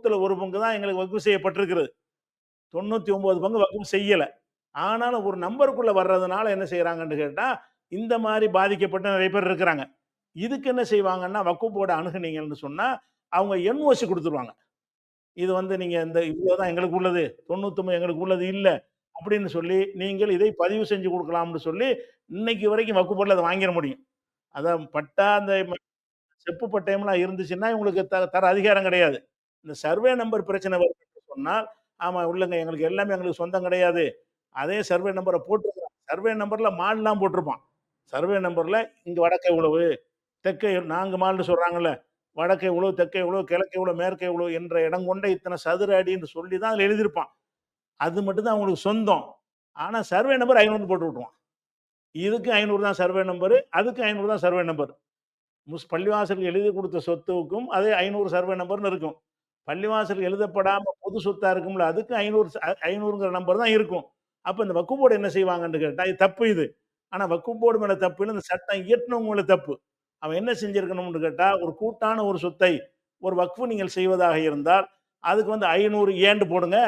100ல 1 பங்கு தான் எங்களுக்கு வக்ஃப் செய்யப்பட்டிருக்கிறது. 99 பங்கு வக்ஃப் செய்யல. ஆனாலும் ஒரு நம்பருக்குள்ள வர்றதுனால என்ன செய்றாங்கன்னு கேட்டா, இந்த மாரி பாதிக்கப்பட்ட நெறைய பேர் இருக்கிறாங்க. இதுக்கு என்ன செய்வாங்கன்னா, வக்ஃப் போர்ட அணுகுனீங்கன்னு சொன்னா, அவங்க என்ஓசி குடுத்துருவாங்க. இது வந்து நீங்க இந்த இவ்வளோ தான் எங்களுக்கு உள்ளது. 99 எங்களுக்கு உள்ளது இல்ல. அப்படின்னு சொல்லி, நீங்கள் இதை பதிவு செஞ்சு குடுக்கலாம்னு சொல்லி, இன்னைக்கு வரைக்கும் வக்ஃப் போர்ட்ல அத வாங்கிற முடியும். அதான் பட்டா அந்த செப்பு பட்டயம்லாம் இருந்துச்சுன்னா, இவங்களுக்கு தர அதிகாரம் கிடையாது. இந்த சர்வே நம்பர் பிரச்சனை வருது என்று சொன்னால், ஆமா இல்லங்க எங்களுக்கு எல்லாமே எங்களுக்கு சொந்தம் கிடையாது. அதே சர்வே நம்பர போட்டிருக்கிறான். சர்வே நம்பர்ல மாடுலாம் போட்டிருப்பான். சர்வே நம்பர்ல இங்க வடக்கு எவ்வளவு, தெற்கு 4 மால்னு சொல்றாங்கல்ல. வடக்கு எவ்வளவு, தெற்கு எவ்வளவு, கிழக்கு எவ்வளவு, மேற்கு எவ்வளவு என்ற இடம் கொண்ட இத்தனை சதுர அடின்னு சொல்லி தான் அதில எழுதியிருப்பான். அது மட்டும் தான் அவங்களுக்கு சொந்தம். ஆனா சர்வே நம்பர் 500 போட்டு விட்டுருவான். இதுக்கு 500 தான் சர்வே நம்பரு, அதுக்கு 500 தான் சர்வே நம்பர். பள்ளிவாசலுக்கு எழுதி குடுத்த சொத்துக்கும் அதே 500 சர்வே நம்பர்ன்னு இருக்கும். பள்ளிவாசல் எழுதப்படாம பொது சொத்தா இருக்கும்ல, அதுக்கு 500 500ங்கிற நம்பர் தான் இருக்கும். அப்ப இந்த வக்ஃப் போர்டு என்ன செய்வாங்கன்னு கேட்டா, இது தப்பு இது. ஆனா வக்ஃப் போர்டு மேல தப்பு இல்ல, இந்த சட்டம் இயற்றுனவங்க மேல தப்பு. அவன் என்ன செஞ்சிருக்கணும்னு கேட்டா, ஒரு கூட்டான ஒரு சொத்தை ஒரு வக்ஃப் நீங்கள் செய்வதாக இருந்தால், அதுக்கு வந்து 500 ஏன்டு போடுங்க.